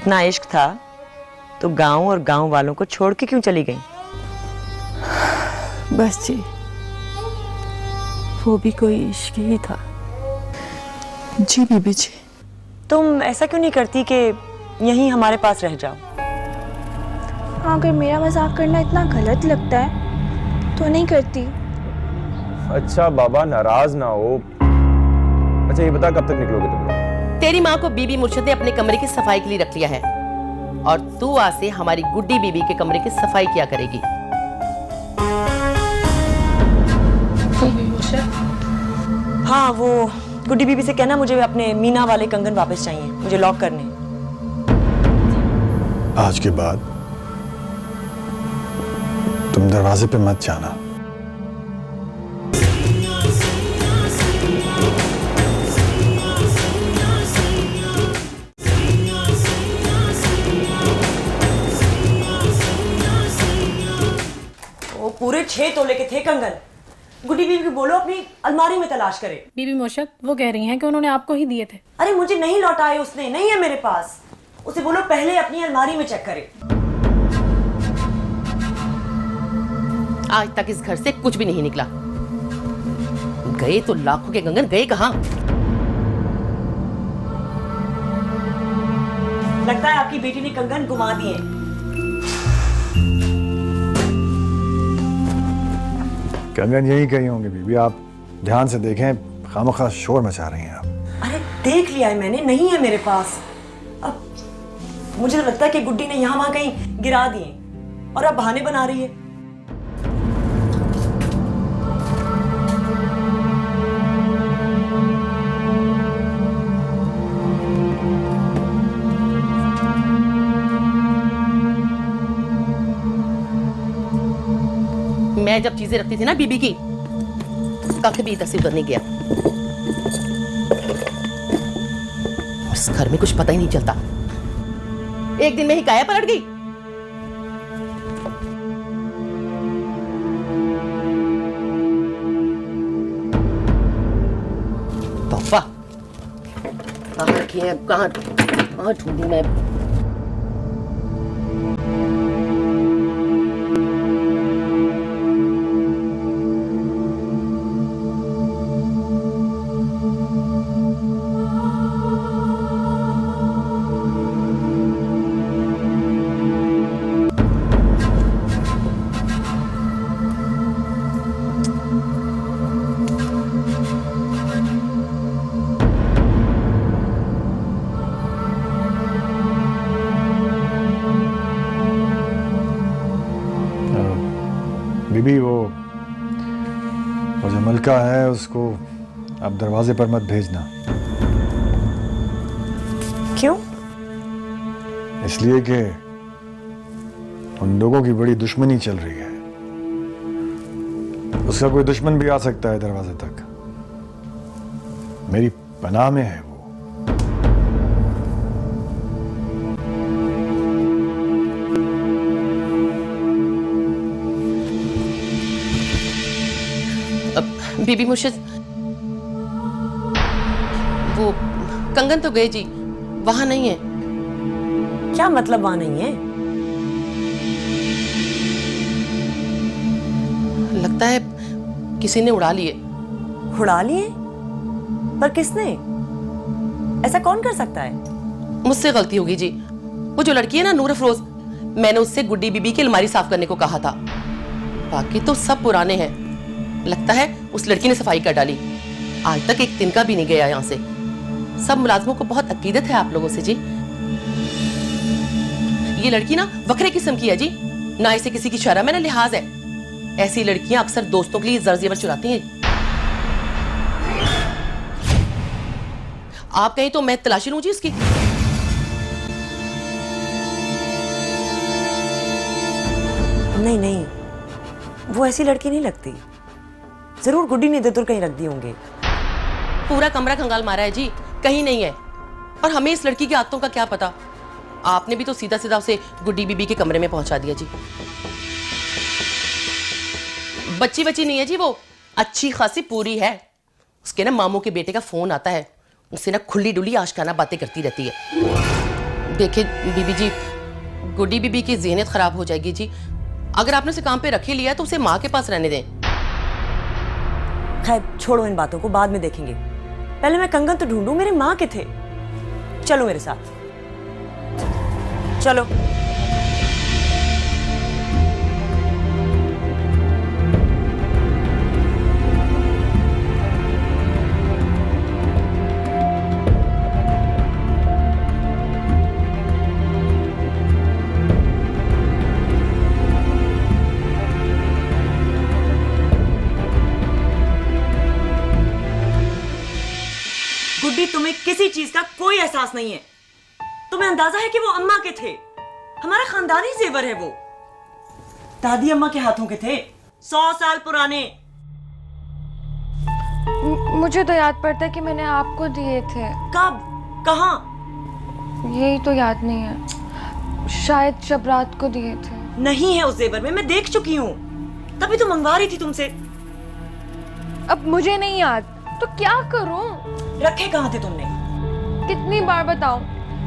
इतना इश्क था तो गांव और गांव वालों को छोड़ के क्यों चली गई? बस जी, वो भी कोई इश्क ही था। जी बीबी जी। तुम ऐसा क्यों नहीं करती कि यहीं हमारे पास रह जाओ? अगर मेरा मजाक करना इतना गलत लगता है तो नहीं करती। अच्छा बाबा नाराज ना हो। अच्छा ये बता कब तक निकलोगे तुम लोग? तेरी माँ को बीबी मुर्शिद ने अपने कमरे की सफाई के लिए रख लिया है और तू आज से हमारी गुड्डी बीबी के कमरे की सफाई किया करेगी। हाँ, वो गुड्डी बीबी से कहना मुझे अपने मीना वाले कंगन वापस चाहिए, मुझे लॉक करने। आज के बाद तुम दरवाजे पे मत जाना। वो पूरे 6 तोले के थे कंगन। गुड्डी बीबी को बोलो अपनी अलमारी में तलाश करे। बीबी मुर्शद वो कह रही हैं कि उन्होंने आपको ही दिए थे। अरे मुझे नहीं लौटाए उसने, नहीं है मेरे पास। उसे बोलो पहले अपनी अलमारी में चेक करे। आज तक इस घर से कुछ भी नहीं निकला। गए तो लाखों के कंगन, गए कहां? लगता है आपकी बेटी ने कंगन गुमा दिए। कंगन यही कहीं होंगे बीबी, आप ध्यान से देखें, खामखा शोर मचा रही हैं आप। अरे देख लिया है मैंने, नहीं है मेरे पास। अब मुझे तो लगता है कि गुड्डी ने यहाँ वहां कहीं गिरा दिए और अब बहाने बना रही है। मैं जब चीजें रखती थी ना बीबी की, उसका कभी इधर से उधर नहीं गया। इस घर में कुछ पता ही नहीं चलता। एक दिन में ही काया पलट गई। तोहफा कहाँ रखी है? कहाँ ढूंढी मैं? बीबी वो जो मलका है उसको आप दरवाजे पर मत भेजना। क्यों? इसलिए कि उन लोगों की बड़ी दुश्मनी चल रही है। उसका कोई दुश्मन भी आ सकता है दरवाजे तक। मेरी पनाह में है वो। बीबी मुर्शिद, वो कंगन तो गए जी, वहां नहीं है। क्या मतलब वहां नहीं है? लगता है किसी ने उड़ा लिए। उड़ा लिए? पर किसने? ऐसा कौन कर सकता है? मुझसे गलती होगी जी। वो जो लड़की है ना नूर अफरोज, मैंने उससे गुड्डी बीबी की अलमारी साफ करने को कहा था। बाकी तो सब पुराने हैं। लगता है उस लड़की ने सफाई कर डाली। आज तक एक तिनका भी नहीं गया यहाँ से। सब मुलाजमों को बहुत अकीदत है आप लोगों से जी। ये लड़की ना वखरे किस्म की है जी, ना इसे किसी की शर्म है ना लिहाज है। ऐसी लड़कियां अक्सर दोस्तों के लिए जर जेवर चुराती हैं। आप कहीं तो मैं तलाशी लूं जी इसकी। नहीं नहीं, वो ऐसी लड़की नहीं लगती। जरूर गुड्डी ने इधर कहीं रख दी होंगे। पूरा कमरा खंगाल मारा है जी, कहीं नहीं है। और हमें इस लड़की की आदतों का क्या पता। आपने भी तो सीधा सीधा उसे गुड्डी बीबी के कमरे में पहुंचा दिया जी। बच्ची बच्ची नहीं है जी, वो अच्छी खासी पूरी है। उसके ना मामू के बेटे का फोन आता है, उससे ना खुली डुली आशिकाना बातें करती रहती है। देखिए बीबी जी, गुड्डी बीबी की ज़हनियत खराब हो जाएगी जी। अगर आपने उसे काम पे रख ही लिया तो उसे माँ के पास रहने दें। खैर छोड़ो इन बातों को, बाद में देखेंगे। पहले मैं कंगन तो ढूंढूं, मेरे माँ के थे। चलो मेरे साथ, चलो। गुड्डी, तुम्हें किसी चीज का कोई एहसास नहीं है। तुम्हें अंदाजा है कि वो अम्मा के थे, हमारा खानदानी जेवर है वो। दादी अम्मा के हाथों के थे, 100 साल पुराने। मुझे तो याद पड़ता है कि मैंने आपको दिए थे। कब, कहाँ? यही तो याद नहीं है, शायद जब रात को दिए थे। नहीं है उस जेवर में, मैं देख चुकी हूँ, तभी तो मंगवा रही थी तुमसे। अब मुझे नहीं याद तो क्या करूं? रखे कहाँ थे तुमने? कितनी बार बताऊं,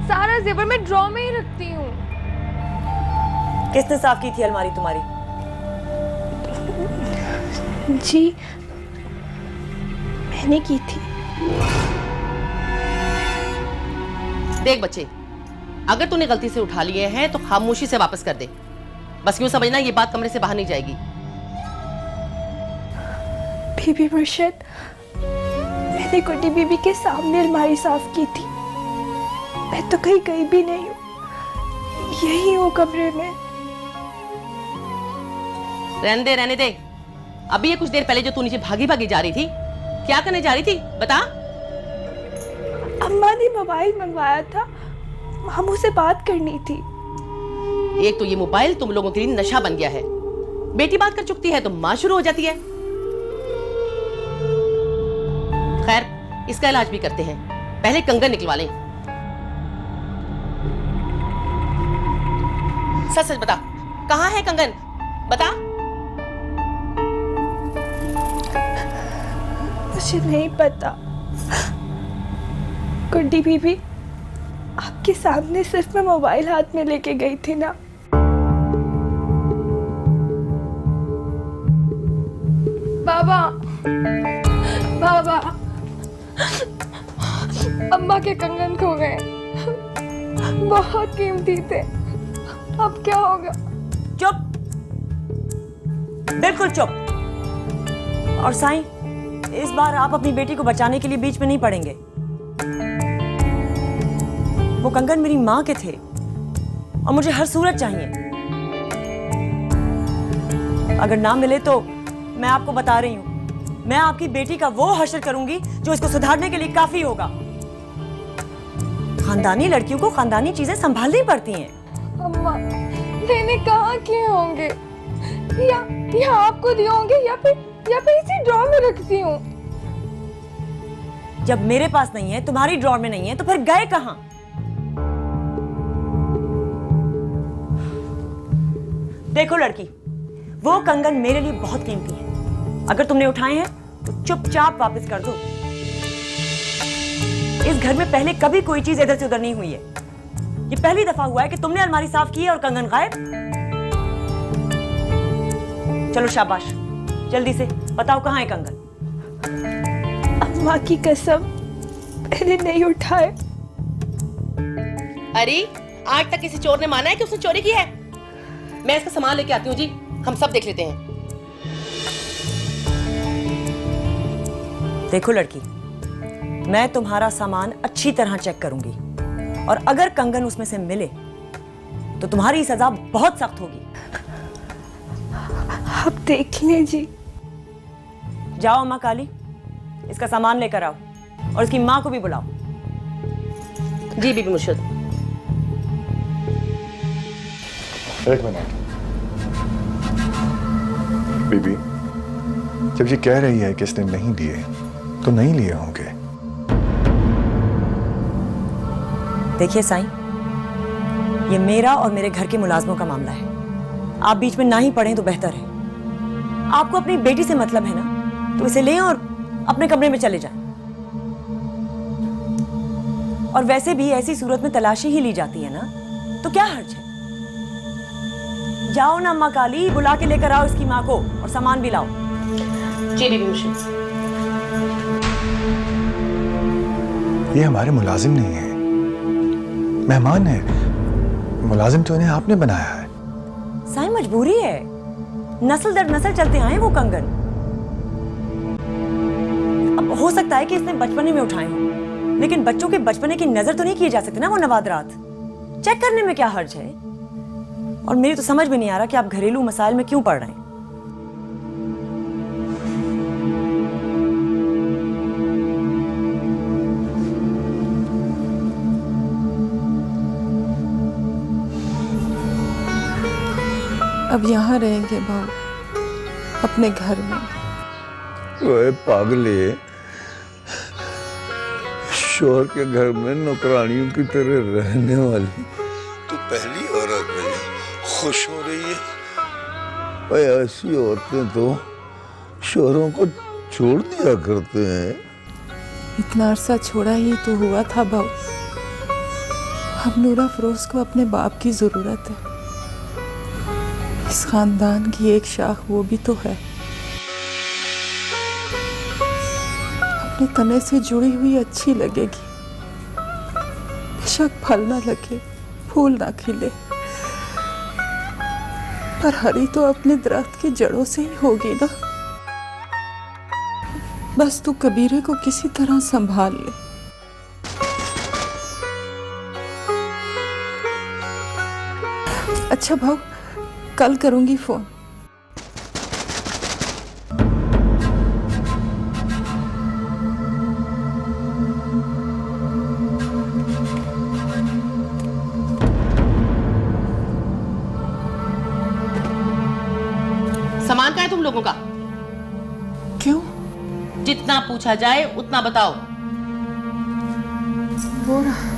सारा जेवर मैं ड्रॉ में ही रखती हूँ। किसने साफ की थी अलमारी तुम्हारी? जी मैंने की थी। देख बच्चे, अगर तूने गलती से उठा लिए हैं तो खामोशी से वापस कर दे। बस यूं समझना ये बात कमरे से बाहर नहीं जाएगी। बीबी मुर्शिद, मैंने गुड्डी बीबी के सामने अलमारी साफ की थी। मैं तो कहीं गई भी नहीं हूँ, यही हूँ कमरे में। रहने दे। अभी ये कुछ देर पहले जो तू नीचे भागी भागी जा रही थी, क्या करने जा रही थी बता? अम्मा ने मोबाइल मंगवाया था, मामू से बात करनी थी। एक तो ये मोबाइल तुम लोगों के लिए नशा बन गया है। बेटी बात कर चुकती है तो माँ शुरू हो जाती है। खैर, इसका इलाज भी करते हैं, पहले कंगन निकलवा लें। सच सच बता, कहाँ है कंगन? बता। मुझे नहीं पता। गुड्डी बीबी आपके सामने सिर्फ मैं मोबाइल हाथ में लेके गई थी ना। बाबा, बाबा, अम्मा के कंगन खो गए, बहुत कीमती थे। अब क्या होगा? चुप, बिल्कुल चुप। और साईं, इस बार आप अपनी बेटी को बचाने के लिए बीच में नहीं पड़ेंगे। वो कंगन मेरी माँ के थे और मुझे हर सूरत चाहिए। अगर ना मिले तो मैं आपको बता रही हूं, मैं आपकी बेटी का वो हश्र करूंगी जो इसको सुधारने के लिए काफी होगा। खानदानी लड़कियों को खानदानी चीजें संभालनी पड़ती हैं। अम्मा, मैंने कहाँ किए होंगे? या आपको दिए होंगे या फिर इसी ड्रॉ में रखती हूँ। जब मेरे पास नहीं है, तुम्हारी ड्रॉर में नहीं है, तो फिर गए कहां? देखो लड़की, वो कंगन मेरे लिए बहुत कीमती है। अगर तुमने उठाए हैं तो चुपचाप वापस कर दो। इस घर में पहले कभी कोई चीज इधर से उधर नहीं हुई है। ये पहली दफा हुआ है कि तुमने अलमारी साफ की है और कंगन गायब। चलो शाबाश, जल्दी से बताओ कहाँ है कंगन? अम्मा की कसम, मैंने नहीं उठाए। अरे, आज तक किसी चोर ने माना है कि उसने चोरी की है? मैं इसका सामान लेके आती हूँ जी, हम सब देख लेते हैं। देखो लड़की, मैं तुम्हारा सामान अच्छी तरह चेक करूंगी और अगर कंगन उसमें से मिले तो तुम्हारी सजा बहुत सख्त होगी। आप देख लें जी। जाओ अम्मा काली, इसका सामान लेकर आओ और इसकी माँ को भी बुलाओ। जी बीबी मुर्शिद। एक मिनट बीबी, जब ये कह रही है कि इसने नहीं दिए तो नहीं लिए होंगे। देखिए साईं, ये मेरा और मेरे घर के मुलाजमों का मामला है। आप बीच में ना ही पड़ें तो बेहतर है। आपको अपनी बेटी से मतलब है ना, तो इसे लें और अपने कमरे में चले जाएं। और वैसे भी ऐसी सूरत में तलाशी ही ली जाती है ना, तो क्या हर्ज है? जाओ ना अम्मा काली, बुला के लेकर आओ इसकी माँ को और सामान भी लाओ। जी बीबी मुर्शिद। ये हमारे मुलाजिम नहीं है, मेहमान है। मुलाजिम तो इन्हें आपने बनाया है। साईं मजबूरी है, नस्ल दर नस्ल चलते आए वो कंगन। अब हो सकता है कि इसने बचपने में उठाए हों, लेकिन बच्चों के बचपने की नजर तो नहीं किए जा सकते ना वो नवादरात। चेक करने में क्या हर्ज है? और मेरी तो समझ में नहीं आ रहा कि आप घरेलू मसाइल में क्यों पड़ रहे हैं। अब यहाँ रहेंगे बहू, अपने घर में। ओए पागले, शोहर के घर में नौकरानियों की तरह रहने वाली तू पहली औरत है खुश हो रही है। ओए ऐसी औरतें तो शोहरों को छोड़ दिया करते हैं। इतना अरसा छोड़ा ही तो हुआ था बहू। अब नूरा फरोज को अपने बाप की जरूरत है। इस खानदान की एक शाख वो भी तो है। अपने तने से जुड़ी हुई अच्छी लगेगी, बेशक फल ना लगे, फूल ना खिले, पर हरी तो अपने दरख्त की जड़ों से ही होगी ना। बस तू कबीरे को किसी तरह संभाल ले। अच्छा भाऊ, कल करूंगी फोन। सामान का है तुम लोगों का? क्यों? जितना पूछा जाए उतना बताओ। वो रहा।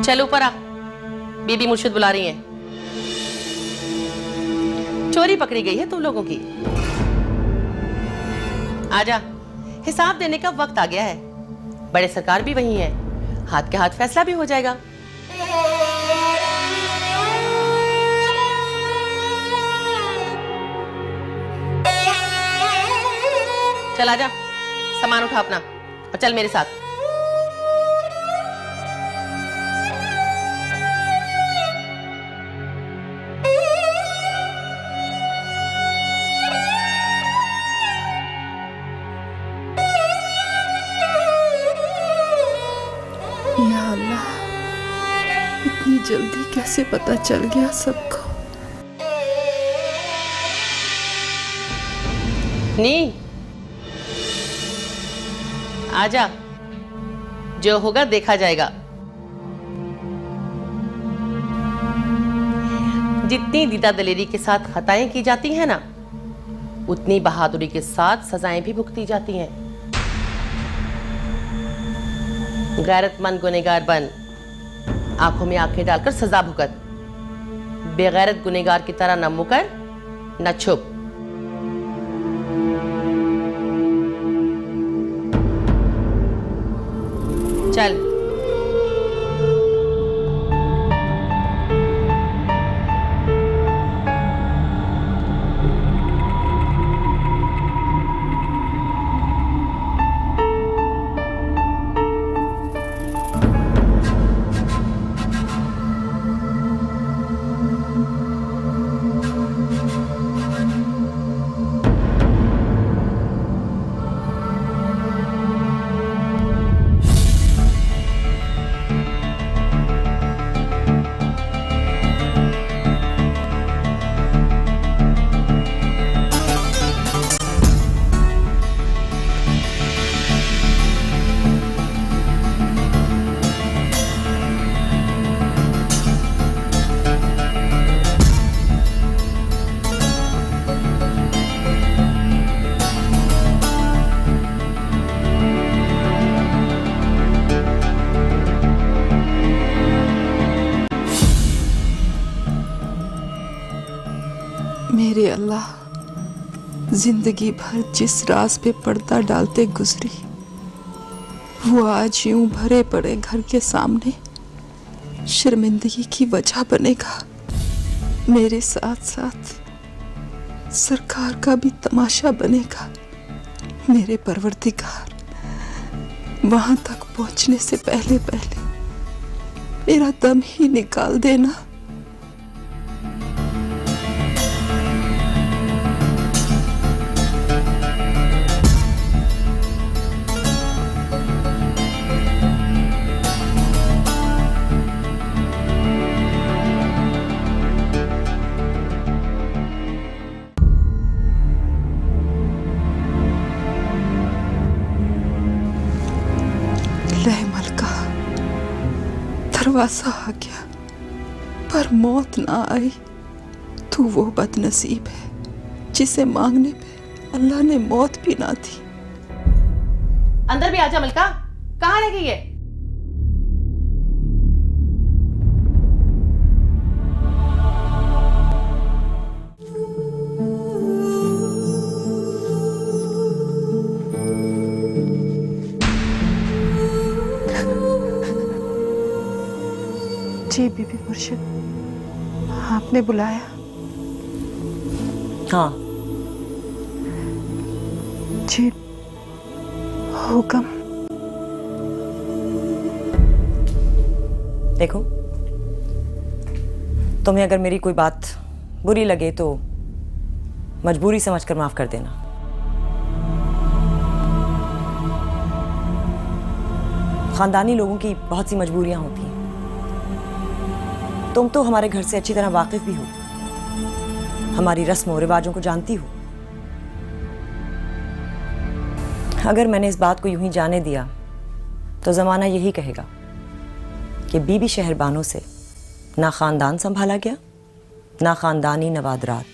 चल ऊपर आ, बीबी मुर्शिद बुला रही हैं। चोरी पकड़ी गई है तुम लोगों की। आजा, हिसाब देने का वक्त आ गया है। बड़े सरकार भी वही है, हाथ के हाथ फैसला भी हो जाएगा। चल आजा, सामान उठा अपना और चल मेरे साथ। या अल्लाह, इतनी जल्दी कैसे पता चल गया सबको? नी आजा, जो होगा देखा जाएगा। जितनी दीदा दलेरी के साथ खताएं की जाती हैं ना, उतनी बहादुरी के साथ सजाएं भी भुगती जाती हैं। गैरतमंद गुनहगार बन, आंखों में आंखें डालकर सजा भुगत। बेगैरत गुनहगार की तरह न मुकर न छुप। चल मेरे अल्लाह, जिंदगी भर जिस राज पे पर्दा डालते गुजरी, वो आज यूं भरे पड़े घर के सामने शर्मिंदगी की वजह बनेगा। मेरे साथ साथ सरकार का भी तमाशा बनेगा। मेरे परवरदिगार, वहां तक पहुंचने से पहले पहले मेरा दम ही निकाल देना। मलका, दरवाजा आ गया पर मौत ना आई। तू वो बदनसीब है जिसे मांगने पे अल्लाह ने मौत भी ना दी। अंदर भी आजा मलका, कहाँ रह गई है? जी बीबी मुर्शिद, आपने बुलाया? हाँ, जी हुक्म। देखो, तुम्हें अगर मेरी कोई बात बुरी लगे तो मजबूरी समझकर माफ कर देना। खानदानी लोगों की बहुत सी मजबूरियां होती हैं। तुम तो हमारे घर से अच्छी तरह वाकिफ भी हो, हमारी रस्म और रिवाजों को जानती हो। अगर मैंने इस बात को यूं ही जाने दिया तो जमाना यही कहेगा कि बीबी शहरबानों से ना खानदान संभाला गया, ना खानदानी नवादरात।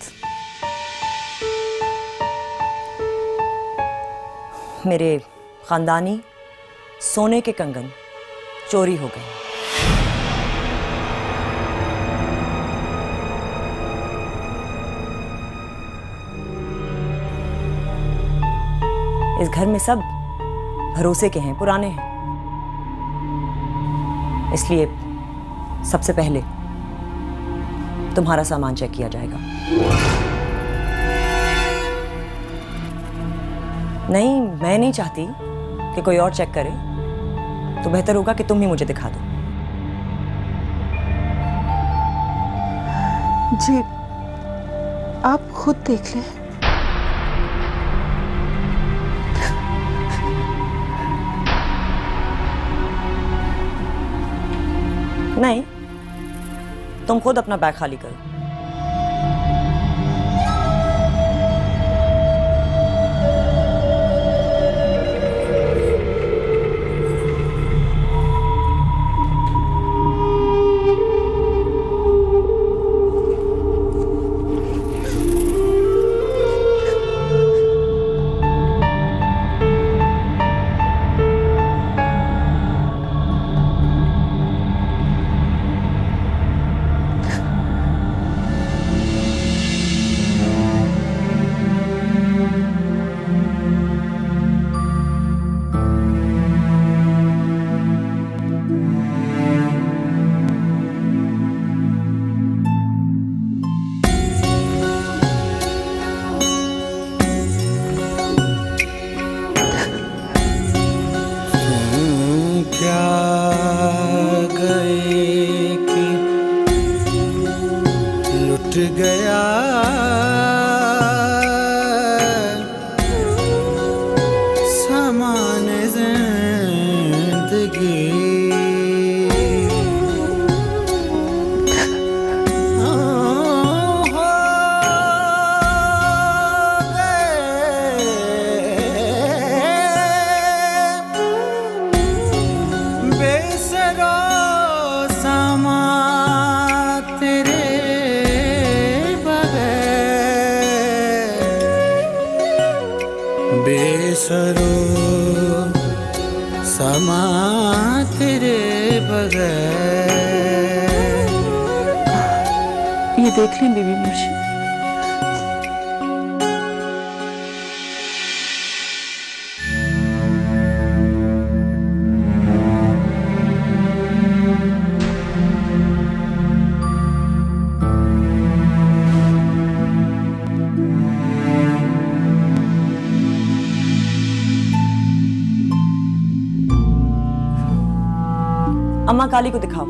मेरे खानदानी सोने के कंगन चोरी हो गए। इस घर में सब भरोसे के हैं, पुराने हैं। इसलिए सबसे पहले तुम्हारा सामान चेक किया जाएगा। नहीं, मैं नहीं चाहती कि कोई और चेक करे, तो बेहतर होगा कि तुम ही मुझे दिखा दो। जी आप खुद देख लें। नहीं, तुम खुद अपना बैग खाली करो। गया सामान जिंदगी बेसरो सामा तेरे बेसरो समा तेरे बगैर। ये देख लें बीबी मुर्शिद, अम्मा काली को दिखाओ।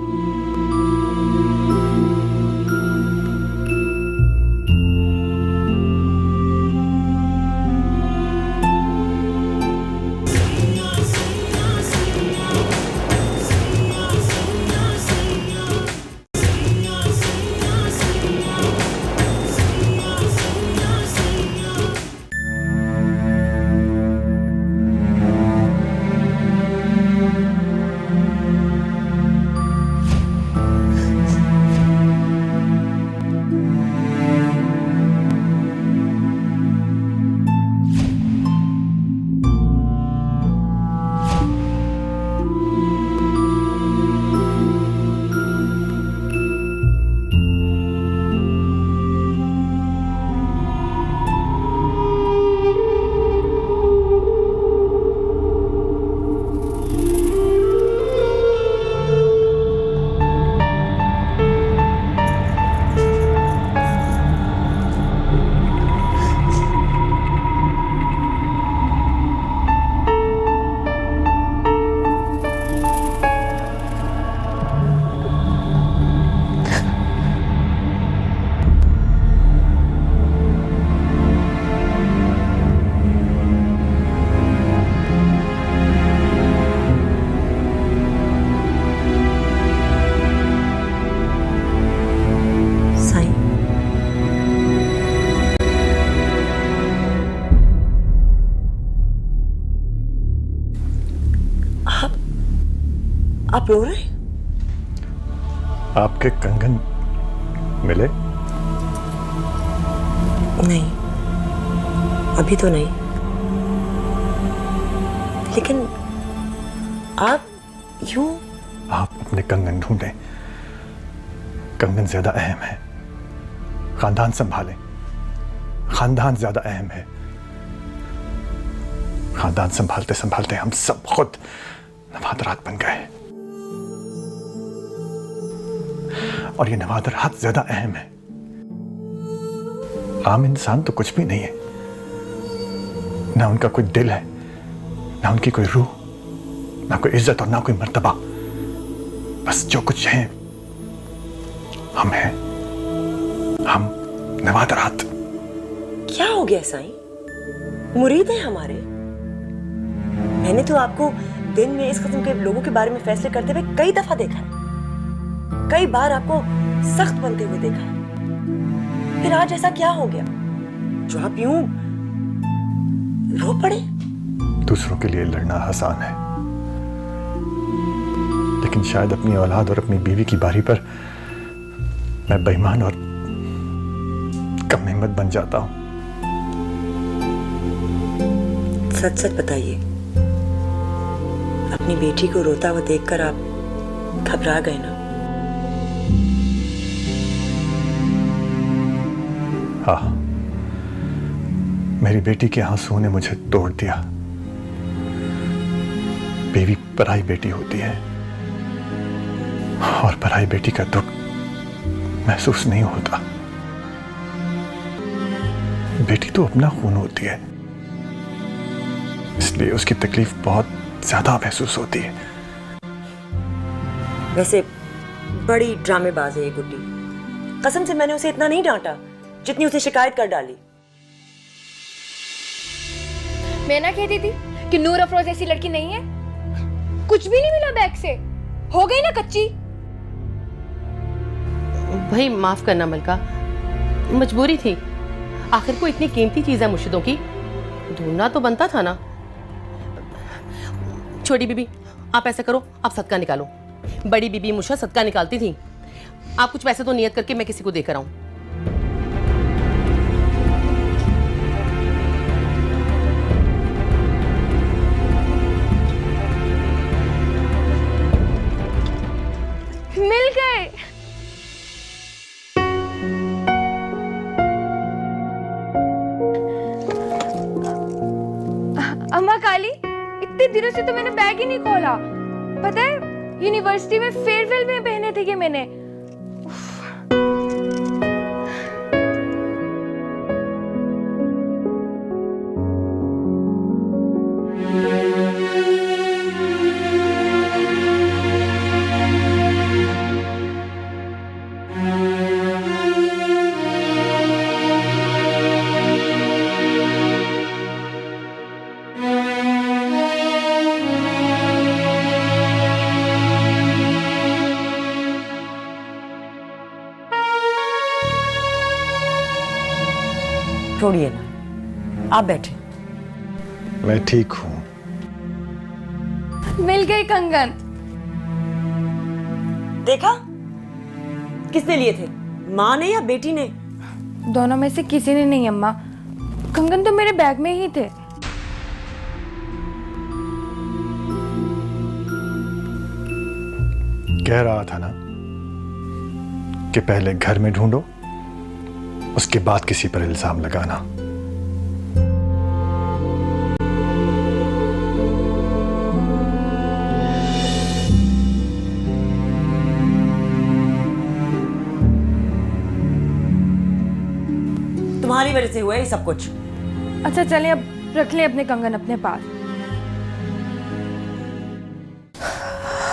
आप रो रहे? आपके कंगन मिले? नहीं, अभी तो नहीं। लेकिन आप यूं? आप अपने कंगन ढूंढें। कंगन ज्यादा अहम है। खानदान संभालें। खानदान ज्यादा अहम है। खानदान संभालते संभालते हम सब खुद नवादरात बन गए, और ये नवादरात ज्यादा अहम है। आम इंसान तो कुछ भी नहीं है, ना उनका कोई दिल है, ना उनकी कोई रूह, ना कोई इज्जत और ना कोई मर्तबा। बस जो कुछ है हम हैं, हम नवादरात। क्या हो गया साईं? मुरीद हैं हमारे। मैंने तो आपको दिन में इस किस्म के लोगों के बारे में फैसले करते हुए कई दफा देखा है, कई बार आपको सख्त बनते हुए देखा है। फिर आज ऐसा क्या हो गया जो आप यूं रो पड़े? दूसरों के लिए लड़ना आसान है, लेकिन शायद अपनी औलाद और अपनी बीवी की बारी पर मैं बेईमान और कम हिम्मत बन जाता हूं। सच सच बताइए, अपनी बेटी को रोता हुआ देखकर आप घबरा गए ना? हाँ, मेरी बेटी के आंसुओं ने मुझे तोड़ दिया। बीवी पराई बेटी होती है, और पराई बेटी का दुख महसूस नहीं होता। बेटी तो अपना खून होती है, इसलिए उसकी तकलीफ बहुत ज्यादा महसूस होती है। वैसे बड़ी ड्रामेबाज है ये गुड्डी। कसम से मैंने उसे इतना नहीं डांटा जितनी उसे शिकायत कर डाली। मैं ना कहती थी कि नूर अफरोज ऐसी लड़की नहीं है। कुछ भी नहीं मिला बैग से, हो गई ना कच्ची। भाई माफ करना मलका, मजबूरी थी। आखिर को इतनी कीमती चीजें मुर्शिदों की ढूंढना तो बनता था ना। छोटी बीबी आप ऐसा करो, आप सदका निकालो। बड़ी बीबी मुझसे सदका निकालती थी। आप कुछ पैसे तो नियत करके मैं किसी को देकर आऊं। मिल गए। अम्मा काली, इतने दिनों से तो मैंने बैग ही नहीं खोला। पता है, यूनिवर्सिटी में फेयरवेल में पहने थे कि मैंने। छोड़िए ना, आप बैठे। मैं ठीक हूं। मिल गई कंगन। देखा किसने लिए थे, माँ ने या बेटी ने? दोनों में से किसी ने नहीं अम्मा, कंगन तो मेरे बैग में ही थे। कह रहा था ना कि पहले घर में ढूंढो, उसके बाद किसी पर इल्जाम लगाना। तुम्हारी वजह से हुआ है ये सब कुछ। अच्छा चलिए अब रख ले अपने कंगन अपने पास।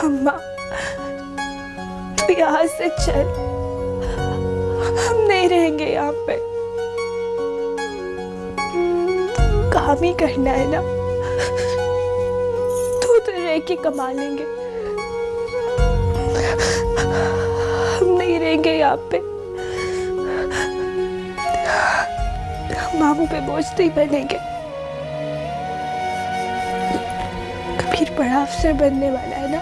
अम्मा तू यहाँ से चल, हम नहीं रहेंगे यहाँ पे। काम ही करना है ना, तू तो रह के कमा लेंगे, हम नहीं रहेंगे यहाँ पे। मामू पे बोझ नहीं बनेंगे। कबीर बड़ा अफसर बनने वाला है ना,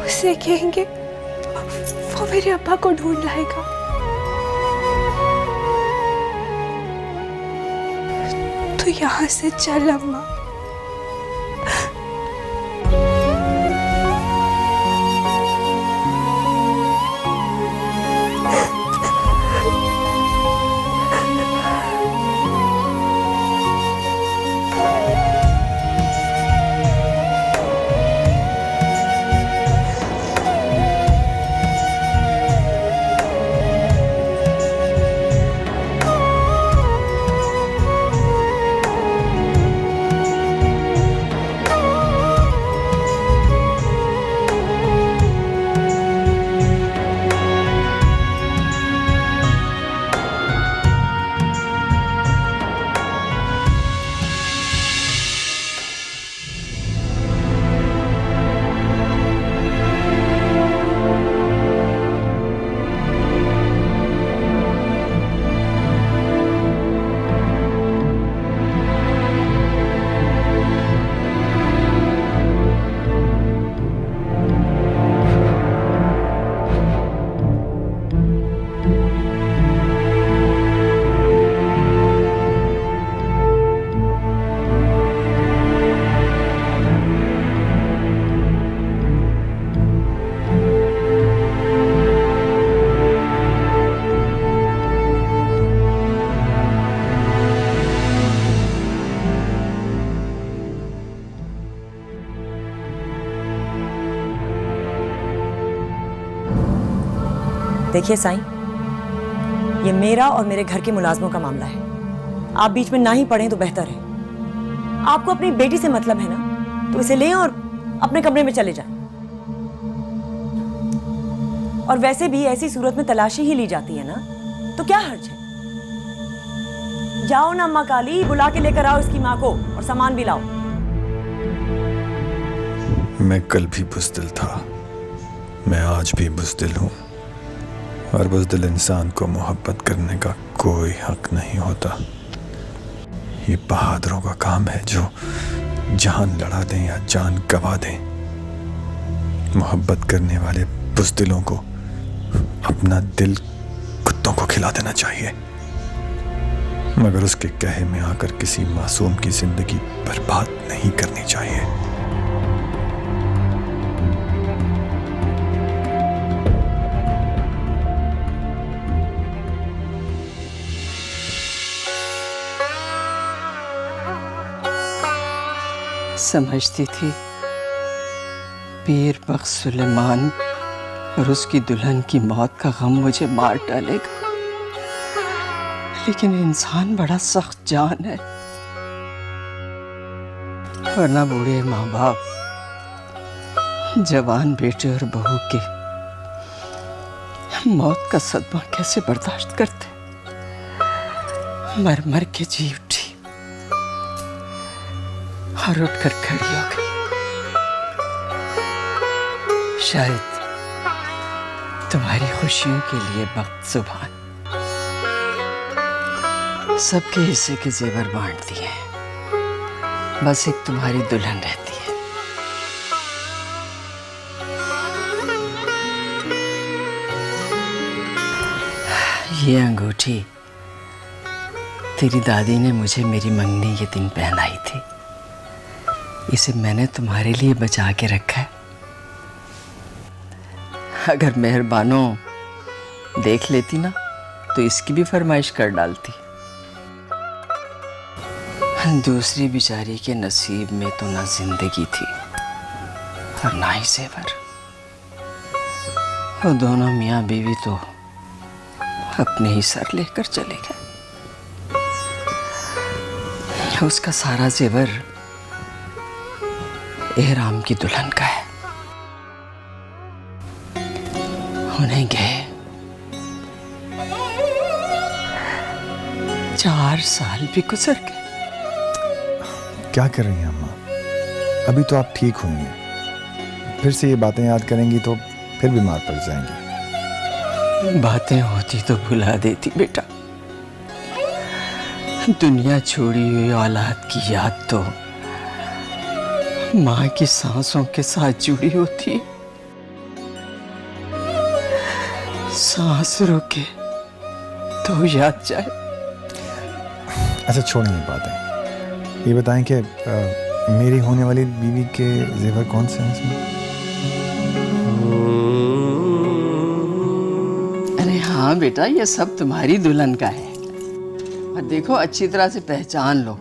उसे कहेंगे वो मेरे अब्बा को ढूंढ लाएगा। तू यहाँ से चल अम्मा। देखिए साईं, ये मेरा और मेरे घर के मुलाजमों का मामला है। आप बीच में ना ही पड़ें तो बेहतर है। आपको अपनी बेटी से मतलब है ना, तो इसे लें और अपने कमरे में चले जाएं। और वैसे भी ऐसी सूरत में तलाशी ही ली जाती है ना, तो क्या हर्ज है। जाओ ना अम्मा काली, बुला के लेकर आओ इसकी माँ को और सामान भी लाओ। मैं कल भी बुज़दिल था, मैं आज भी बुज़दिल हूं, और बुज़दिल इंसान को मोहब्बत करने का कोई हक नहीं होता। ये बहादुरों का काम है जो जान लड़ा दें या जान गवा दें। मोहब्बत करने वाले बुज़दिलों को अपना दिल कुत्तों को खिला देना चाहिए, मगर उसके कहे में आकर किसी मासूम की जिंदगी बर्बाद नहीं करनी चाहिए। समझती थी पीर बख्श सुलेमान और उसकी दुल्हन की मौत का गम मुझे मार डालेगा, लेकिन इंसान बड़ा सख्त जान है। वरना बूढ़े माँ बाप जवान बेटे और बहू के मौत का सदमा कैसे बर्दाश्त करते। मर मर के जी उठी और उठकर खड़ी हो गई। शायद तुम्हारी खुशियों के लिए वक्त सुभान। सबके हिस्से के जेवर बांट दिए, बस एक तुम्हारी दुल्हन रहती है। ये अंगूठी तेरी दादी ने मुझे मेरी मंगनी के दिन पहनाई थी। इसे मैंने तुम्हारे लिए बचा के रखा है। अगर मेहरबानो देख लेती ना तो इसकी भी फरमाइश कर डालती। दूसरी बेचारी के नसीब में तो ना जिंदगी थी और ना ही जेवर। वो दोनों मियाँ बीवी तो अपने ही सर लेकर चले गए। उसका सारा जेवर एहराम की दुल्हन का है। उन्हें गए 4 साल भी गुजर गए। क्या कर रही हैं अम्मा? अभी तो आप ठीक हुई हैं, फिर से ये बातें याद करेंगी तो फिर बीमार पड़ जाएंगी। बातें होती तो भुला देती बेटा। दुनिया छोड़ी हुई औलाद की याद तो माँ की सांसों के साथ जुड़ी होती। सांस रुके तो याद जाए। अच्छा छोड़िए बातें, ये बताएं कि मेरी होने वाली बीवी के जेवर कौन से हैं इसमें? अरे हाँ बेटा, ये सब तुम्हारी दुल्हन का है। और देखो अच्छी तरह से पहचान लो,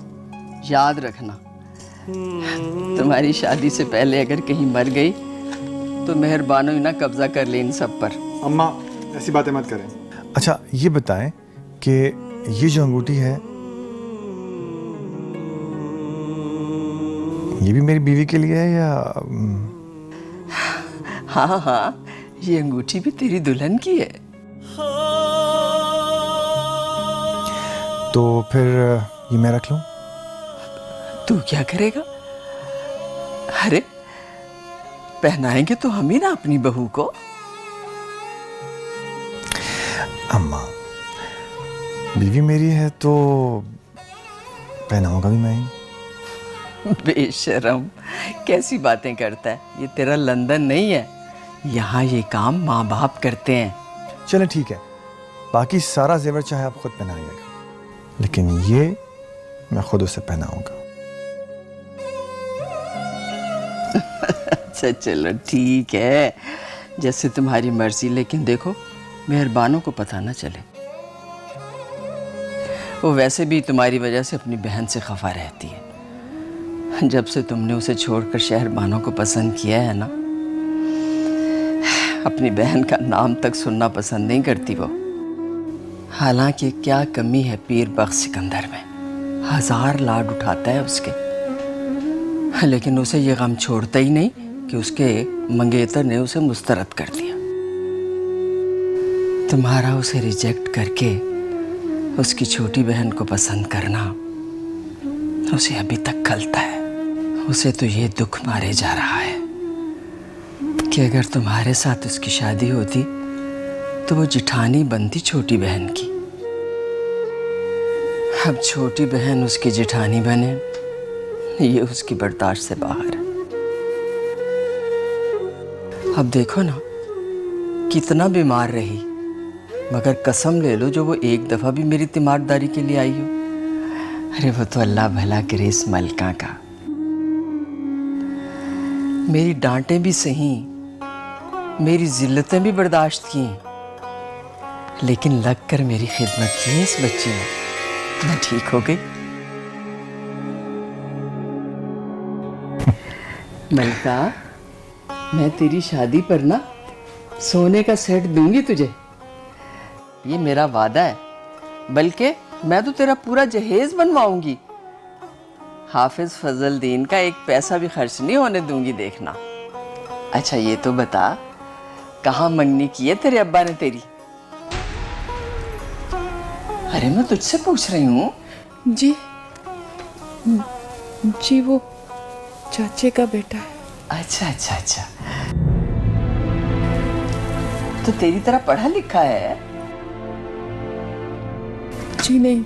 याद रखना। तुम्हारी शादी से पहले अगर कहीं मर गई तो मेहरबानो ना कब्जा कर ले इन सब पर। अम्मा ऐसी बातें मत करें। अच्छा ये बताएं कि ये जो अंगूठी है ये भी मेरी बीवी के लिए है या? हाँ हाँ, ये अंगूठी भी तेरी दुल्हन की है। तो फिर ये मैं रख लूं? तू क्या करेगा? अरे पहनाएंगे तो हम ही ना अपनी बहू को। अम्मा बीवी मेरी है तो पहनाऊंगा भी मैं ही। बेशरम, कैसी बातें करता है। ये तेरा लंदन नहीं है, यहाँ ये काम माँ बाप करते हैं। चलें ठीक है, बाकी सारा जेवर चाहे आप खुद पहनाइएगा, लेकिन ये मैं खुद उसे पहनाऊंगा। अच्छा चलो ठीक है, जैसे तुम्हारी मर्जी। लेकिन देखो मेहरबानों को पता ना चले। वो वैसे भी तुम्हारी वजह से अपनी बहन से खफा रहती है। जब से तुमने उसे छोड़कर शहरबानों को पसंद किया है ना, अपनी बहन का नाम तक सुनना पसंद नहीं करती वो। हालांकि क्या कमी है पीर बख्श सिकंदर में, 1000 लाड उठाता है उसके, लेकिन उसे ये गम छोड़ता ही नहीं कि उसके मंगेतर ने उसे मुस्तरद कर दिया। तुम्हारा उसे रिजेक्ट करके उसकी छोटी बहन को पसंद करना उसे अभी तक खलता है। उसे तो ये दुख मारे जा रहा है कि अगर तुम्हारे साथ उसकी शादी होती तो वो जिठानी बनती छोटी बहन की। अब छोटी बहन उसकी जिठानी बने, ये उसकी बर्दाश्त से बाहर है। अब देखो ना कितना बीमार रही, मगर कसम ले लो जो वो एक दफा भी मेरी तीमारदारी के लिए आई हो। अरे वो तो अल्लाह भला करे इस मलका का। मेरी डांटें भी सही, मेरी जिल्लतें भी बर्दाश्त की, लेकिन लग कर मेरी खिदमत की इस बच्ची ने, मैं ठीक हो गई। मलका, मैं तेरी शादी पर ना सोने का सेट दूंगी तुझे, ये मेरा वादा है। बल्कि मैं तो तेरा पूरा जहेज बनवाऊंगी। हाफिज फजलदीन का एक पैसा भी खर्च नहीं होने दूंगी, देखना। अच्छा ये तो बता, कहाँ मंगनी की है तेरे अब्बा ने तेरी? अरे मैं तुझसे पूछ रही हूँ। जी जी, वो चाचे का बेटा है। अच्छा अच्छा अच्छा, तो तेरी तरह पढ़ा लिखा है? जी नहीं,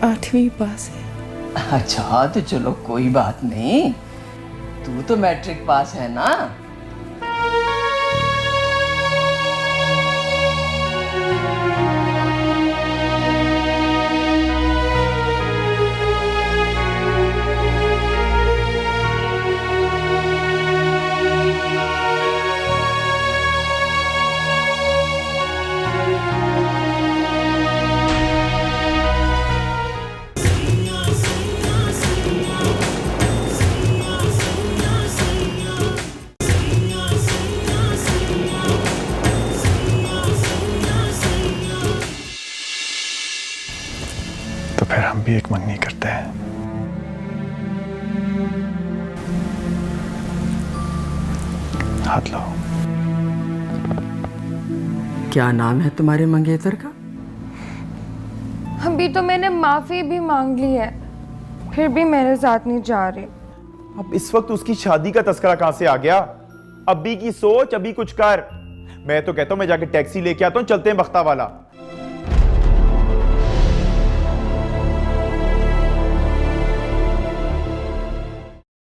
8वीं पास है। अच्छा तो चलो कोई बात नहीं, तू तो मैट्रिक पास है ना। तो फिर हम भी एक मंगनी करते हैं। हाथ लो। क्या नाम है तुम्हारे मंगेतर का? अभी तो मैंने माफी भी मांग ली है, फिर भी मेरे साथ नहीं जा रही। अब इस वक्त उसकी शादी का तस्करा कहां से आ गया? अभी की सोच, अभी कुछ कर। मैं तो कहता हूं मैं जाके टैक्सी लेके आता हूं, चलते हैं बख्ता वाला।